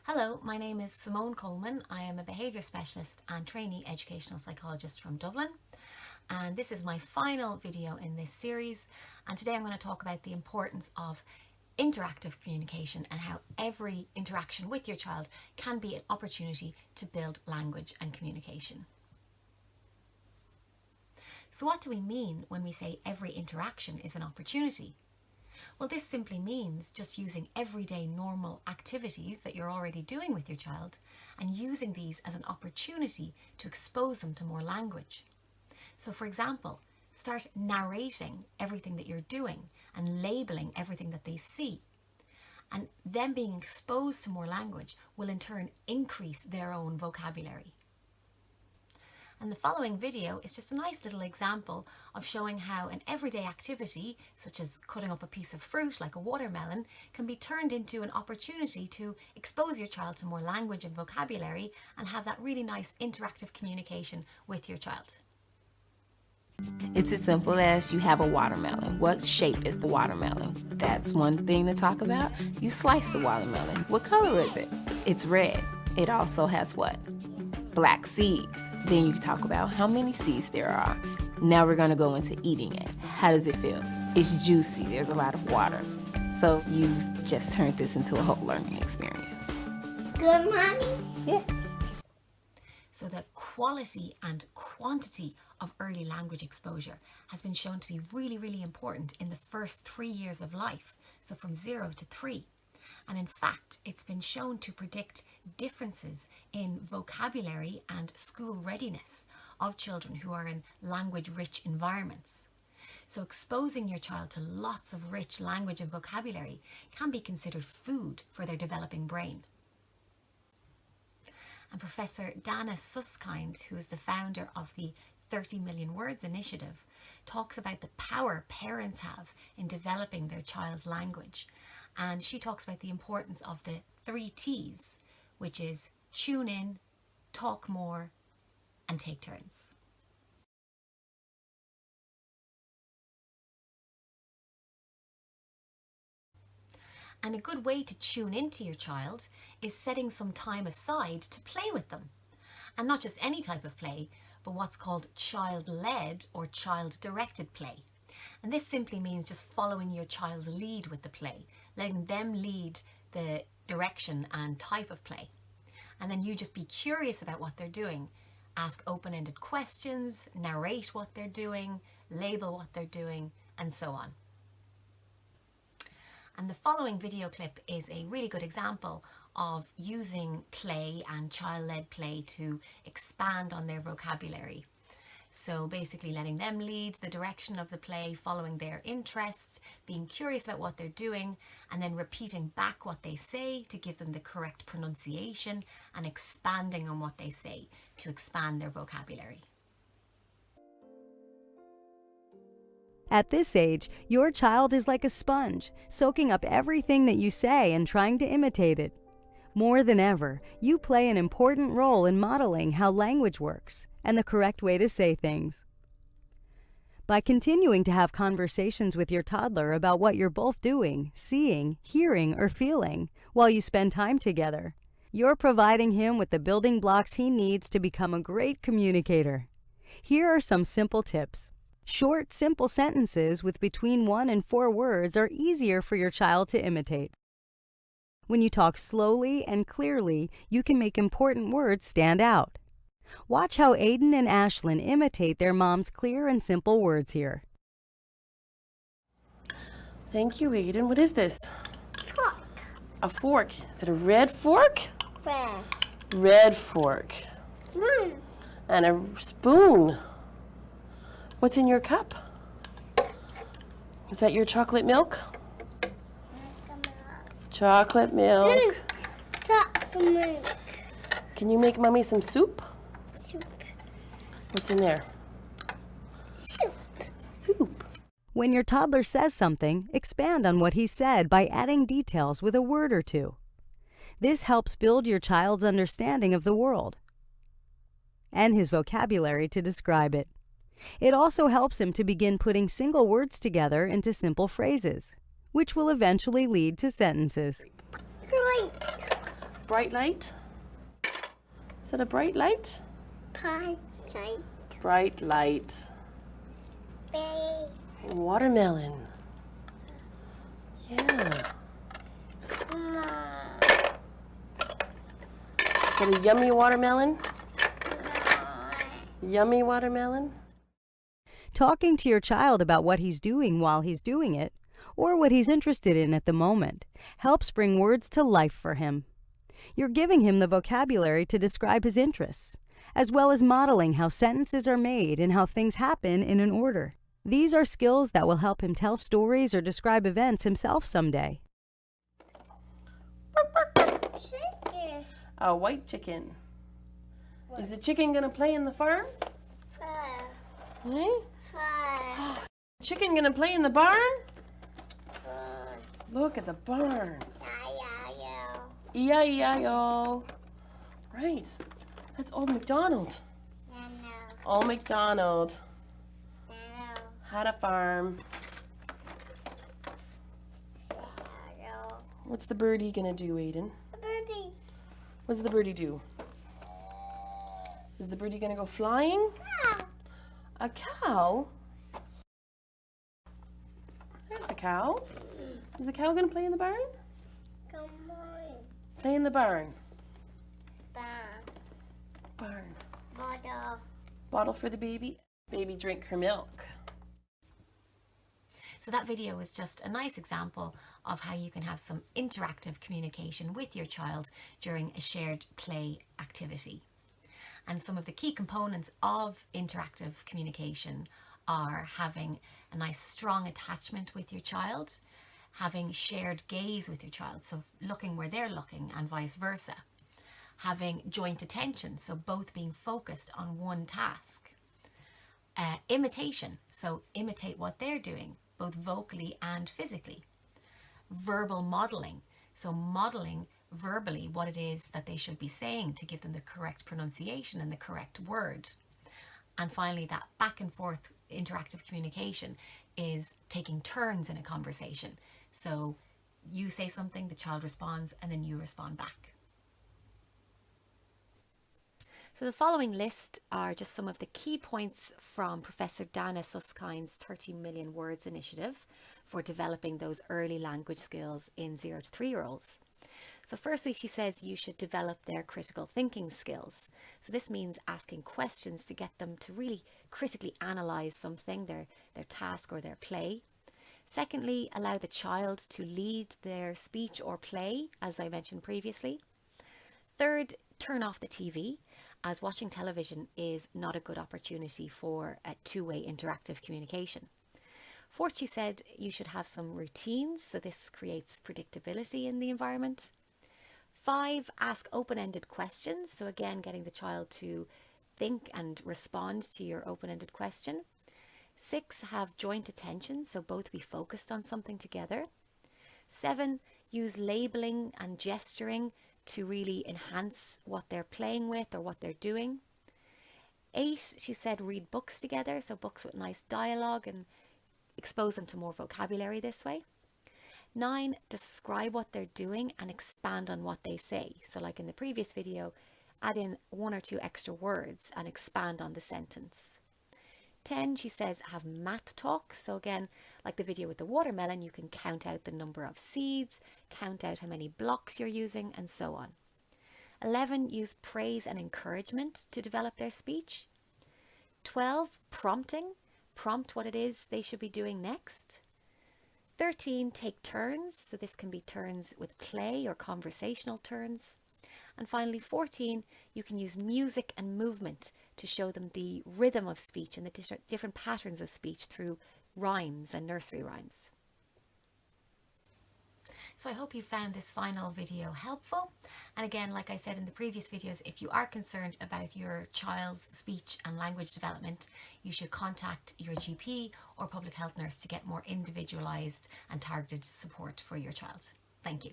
Hello, my name is Simone Coleman. I am a behaviour specialist and trainee educational psychologist from Dublin. And this is my final video in this series. And today I'm going to talk about the importance of interactive communication and how every interaction with your child can be an opportunity to build language and communication. So what do we mean when we say every interaction is an opportunity? Well, this simply means just using everyday normal activities that you're already doing with your child and using these as an opportunity to expose them to more language. So for example, start narrating everything that you're doing and labeling everything that they see. And them being exposed to more language will in turn increase their own vocabulary. And the following video is just a nice little example of showing how an everyday activity, such as cutting up a piece of fruit like a watermelon, can be turned into an opportunity to expose your child to more language and vocabulary and have that really nice interactive communication with your child. It's as simple as you have a watermelon. What shape is the watermelon? That's one thing to talk about. You slice the watermelon. What color is it? It's red. It also has what? Black seeds. Then you can talk about how many seeds there are. Now we're going to go into eating it. How does it feel? It's juicy. There's a lot of water. So you've just turned this into a whole learning experience. It's good, Mommy? Yeah. So the quality and quantity of early language exposure has been shown to be really, really important in the first 3 years of life. So from 0 to 3. And in fact, it's been shown to predict differences in vocabulary and school readiness of children who are in language-rich environments. So exposing your child to lots of rich language and vocabulary can be considered food for their developing brain. And Professor Dana Susskind, who is the founder of the 30 Million Words Initiative, talks about the power parents have in developing their child's language. And she talks about the importance of the 3 T's, which is tune in, talk more, and take turns. And a good way to tune into your child is setting some time aside to play with them. And not just any type of play, but what's called child-led or child-directed play. And this simply means just following your child's lead with the play, letting them lead the direction and type of play. And then you just be curious about what they're doing. Ask open-ended questions, narrate what they're doing, label what they're doing, and so on. And the following video clip is a really good example of using play and child-led play to expand on their vocabulary. So basically letting them lead the direction of the play, following their interests, being curious about what they're doing, and then repeating back what they say to give them the correct pronunciation and expanding on what they say to expand their vocabulary. At this age, your child is like a sponge, soaking up everything that you say and trying to imitate it. More than ever, you play an important role in modeling how language works and the correct way to say things. By continuing to have conversations with your toddler about what you're both doing, seeing, hearing, or feeling while you spend time together, you're providing him with the building blocks he needs to become a great communicator. Here are some simple tips. Short, simple sentences with between 1 and 4 words are easier for your child to imitate. When you talk slowly and clearly, you can make important words stand out. Watch how Aiden and Ashlyn imitate their mom's clear and simple words here. Thank you, Aiden. What is this? Fork. A fork. Is it a red fork? Red. Red fork. And a spoon. What's in your cup? Is that your chocolate milk? Chocolate milk. Chocolate milk. Can you make Mommy some soup? Soup. What's in there? Soup. Soup. When your toddler says something, expand on what he said by adding details with a word or two. This helps build your child's understanding of the world and his vocabulary to describe it. It also helps him to begin putting single words together into simple phrases, which will eventually lead to sentences. Great. Bright light? Is that a bright light? Pie. Side. Bright light. Bay. Watermelon. Yeah. Is that a yummy watermelon? Yummy watermelon? Talking to your child about what he's doing while he's doing it, or what he's interested in at the moment, helps bring words to life for him. You're giving him the vocabulary to describe his interests, as well as modeling how sentences are made and how things happen in an order. These are skills that will help him tell stories or describe events himself someday. Chicken. A white chicken. Is the chicken gonna play in the farm? Fur. Eh? Fur. Chicken gonna play in the barn? Fur. Look at the barn. Yeah. E-I-E-I-O. Right. That's Old MacDonald. Old MacDonald had a farm. What's the birdie gonna do, Aiden? Birdie. What does the birdie do? Is the birdie gonna go flying? A cow? There's the cow. Is the cow gonna play in the barn? Come on. Play in the barn. Barn. Barn. Bottle. Bottle for the baby. Baby drink her milk. So that video was just a nice example of how you can have some interactive communication with your child during a shared play activity. And some of the key components of interactive communication are having a nice strong attachment with your child, having shared gaze with your child, so looking where they're looking and vice versa, having joint attention, so both being focused on one task, imitation, so imitate what they're doing, both vocally and physically, verbal modeling, so modeling verbally what it is that they should be saying to give them the correct pronunciation and the correct word. And finally, that back and forth interactive communication is taking turns in a conversation. So you say something, the child responds, and then you respond back. So the following list are just some of the key points from Professor Dana Suskind's 30 Million Words initiative for developing those early language skills in 0 to 3-year-olds. So firstly, she says you should develop their critical thinking skills. So this means asking questions to get them to really critically analyse something, their task or their play. Secondly, allow the child to lead their speech or play, as I mentioned previously. Third, turn off the TV, as watching television is not a good opportunity for a two-way interactive communication. Fourth, she said you should have some routines, so this creates predictability in the environment. 5, ask open-ended questions, so again getting the child to think and respond to your open-ended question. 6, have joint attention, so both be focused on something together. 7, use labeling and gesturing to really enhance what they're playing with or what they're doing. 8, she said read books together, so books with nice dialogue, and expose them to more vocabulary this way. 9, describe what they're doing and expand on what they say. So like in the previous video, add in 1 or 2 extra words and expand on the sentence. 10, she says have math talk. So again, like the video with the watermelon, you can count out the number of seeds, count out how many blocks you're using, and so on. 11, use praise and encouragement to develop their speech. 12, prompting. Prompt what it is they should be doing next. 13, take turns. So this can be turns with play or conversational turns. And finally, 14, you can use music and movement to show them the rhythm of speech and the different patterns of speech through rhymes and nursery rhymes. So I hope you found this final video helpful. And again, like I said in the previous videos, if you are concerned about your child's speech and language development, you should contact your GP or public health nurse to get more individualised and targeted support for your child. Thank you.